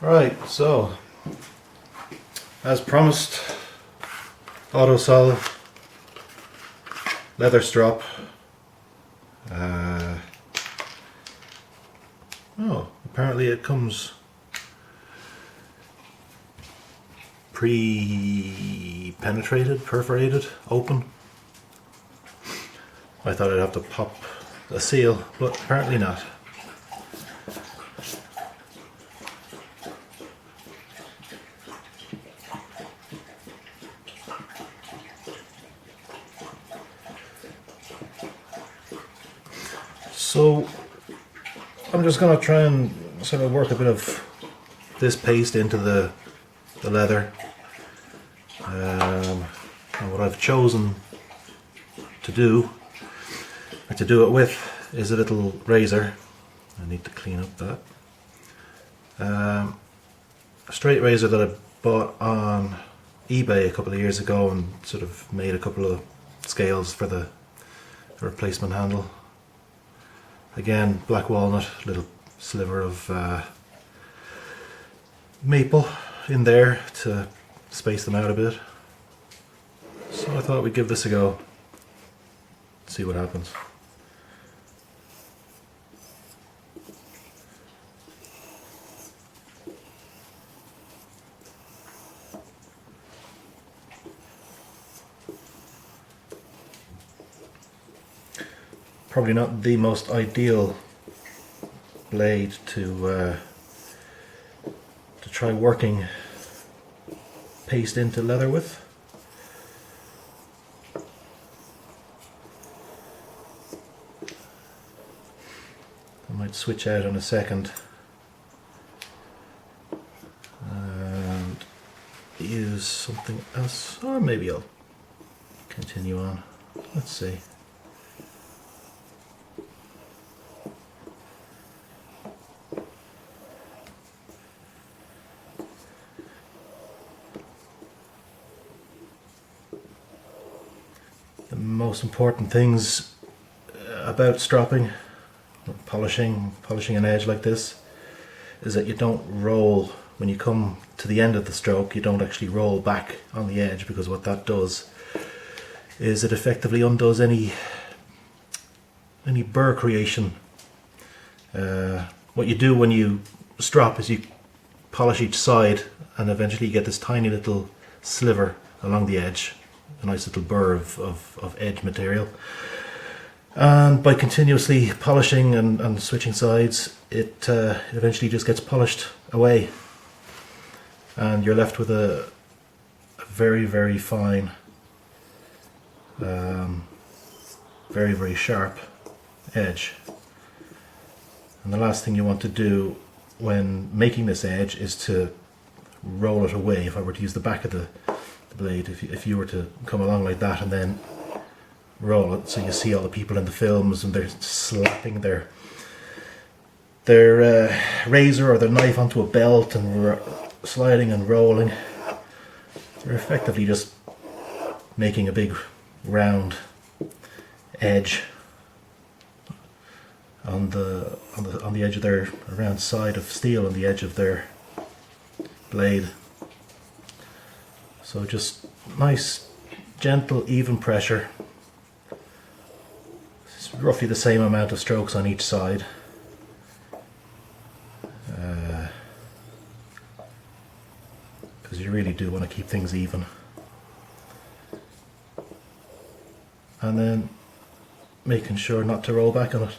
Right, so as promised, AutoSol leather strap. Oh, apparently it comes pre-penetrated, perforated, open. I thought I'd have to pop a seal, but apparently not. So I'm just going to try and sort of work a bit of this paste into the leather. And what I've chosen to do, or to do it with, is a little razor. I need to clean up that. A straight razor that I bought on eBay a couple of years ago and sort of made a couple of scales for the replacement handle. Again, black walnut, little sliver of maple in there to space them out a bit. So I thought we'd give this a go, see what happens. Probably not the most ideal blade to try working paste into leather with. I might switch out in a second and use something else, or maybe I'll continue on. Let's see. The most important things about stropping, polishing an edge like this, is that you don't roll. When you come to the end of the stroke, you don't actually roll back on the edge, because what that does is it effectively undoes any burr creation. What you do when you strop is you polish each side, and eventually you get this tiny little sliver along the edge, a nice little burr of edge material. And by continuously polishing and switching sides, it eventually just gets polished away, and you're left with a very, very fine, very, very sharp edge. And the last thing you want to do when making this edge is to roll it away. If I were to use the back of the blade, if you were to come along like that and then roll it, so you see all the people in the films and they're slapping their razor or their knife onto a belt and sliding and rolling, they're effectively just making a big round edge on the edge of their round side of steel on the edge of their blade. So just nice, gentle, even pressure. It's roughly the same amount of strokes on each side. Because you really do want to keep things even. And then making sure not to roll back on it.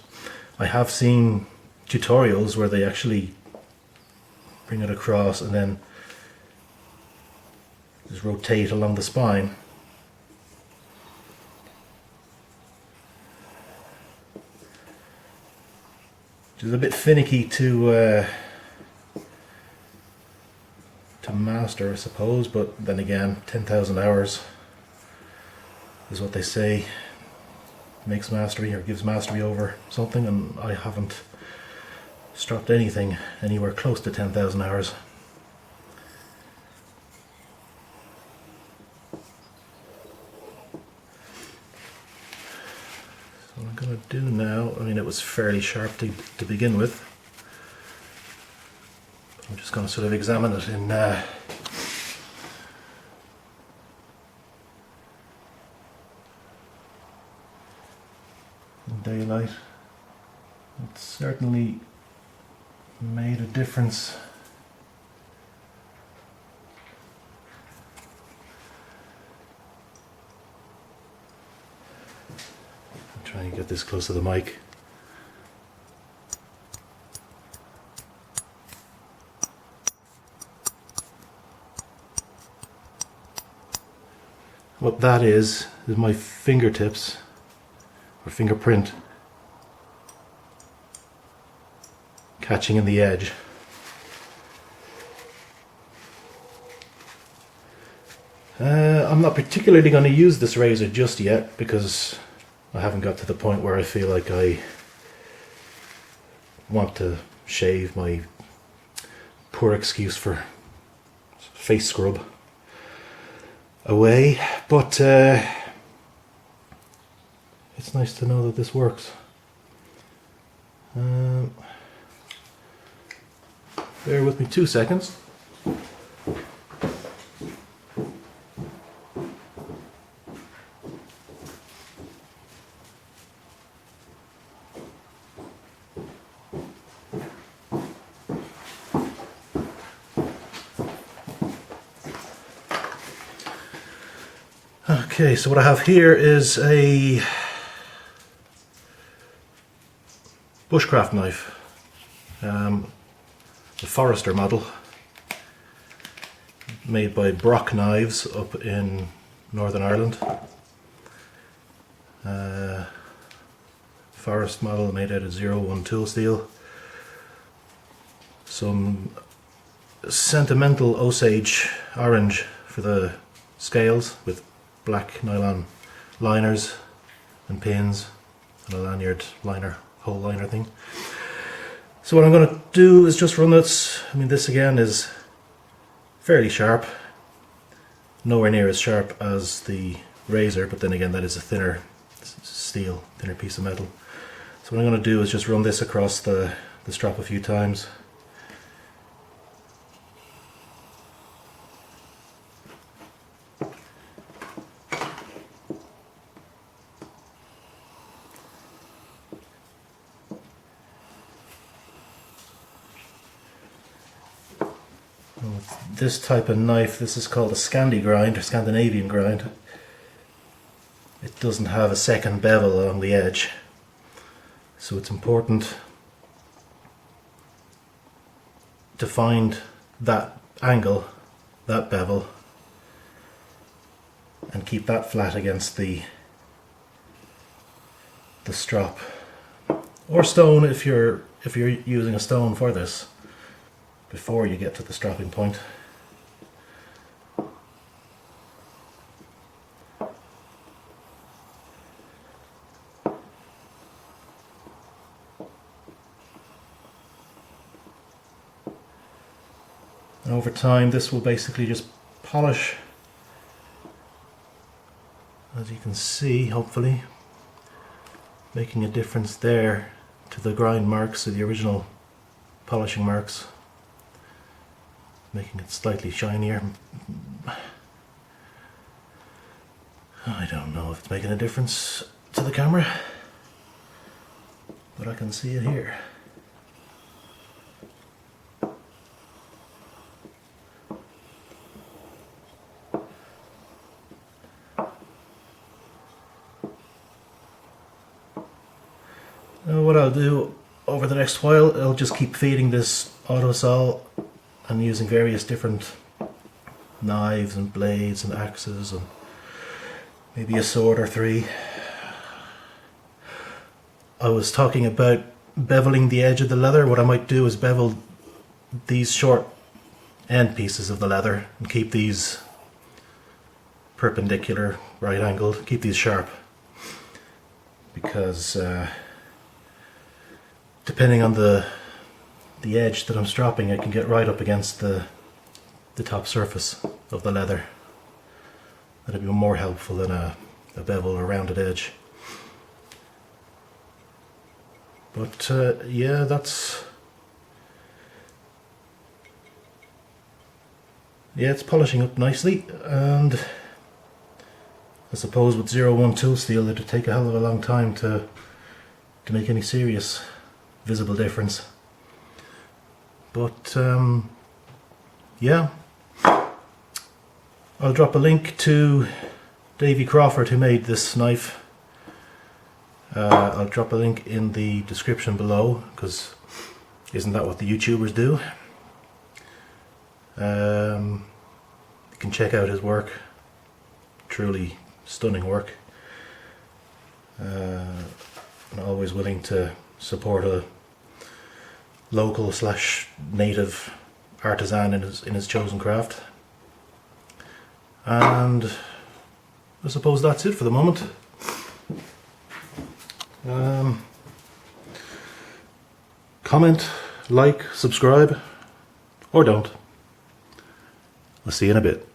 I have seen tutorials where they actually bring it across and then just rotate along the spine. Which is a bit finicky to master, I suppose, but then again, 10,000 hours is what they say makes mastery, or gives mastery over something, and I haven't stropped anything anywhere close to 10,000 hours. So what I'm going to do now, I mean, it was fairly sharp to begin with. I'm just going to sort of examine it in daylight. It certainly made a difference. I'm trying to get this close to the mic. What that is my fingertips or fingerprint catching in the edge. I'm not particularly going to use this razor just yet because I haven't got to the point where I feel like I want to shave my poor excuse for face scrub away, but it's nice to know that this works. Bear with me 2 seconds. Okay, so what I have here is a bushcraft knife, the Forester model, made by Brock Knives up in Northern Ireland. Forest model made out of 01 tool steel. Some sentimental Osage orange for the scales with black nylon liners and pins and a lanyard liner, hole liner thing. So what I'm going to do is just run this. I mean, this again is fairly sharp, nowhere near as sharp as the razor, but then again that is a thinner steel, thinner piece of metal. So what I'm going to do is just run this across the strap a few times. This type of knife, this is called a Scandi grind or Scandinavian grind. It doesn't have a second bevel along the edge, so it's important to find that angle, that bevel, and keep that flat against the strap, or stone if you're using a stone for this, before you get to the strapping point. And over time this will basically just polish, as you can see, hopefully, making a difference there to the grind marks, to the original polishing marks, making it slightly shinier. I don't know if it's making a difference to the camera, but I can see it here. Now what I'll do over the next while, I'll just keep feeding this autosaw and using various different knives and blades and axes and maybe a sword or three. I was talking about beveling the edge of the leather. What I might do is bevel these short end pieces of the leather and keep these perpendicular, right angled, keep these sharp, because depending on the edge that I'm strapping, I can get right up against the top surface of the leather. That'd be more helpful than a bevel or rounded edge. But yeah, that's yeah, it's polishing up nicely, and I suppose with 01 tool steel it'd take a hell of a long time to make any serious visible difference. But yeah, I'll drop a link to Davy Crawford, who made this knife. I'll drop a link in the description below, because isn't that what the YouTubers do? You can check out his work, truly stunning work. I'm always willing to support a local / native artisan in his chosen craft. And I suppose that's it for the moment. Comment, like, subscribe, or don't. I'll see you in a bit.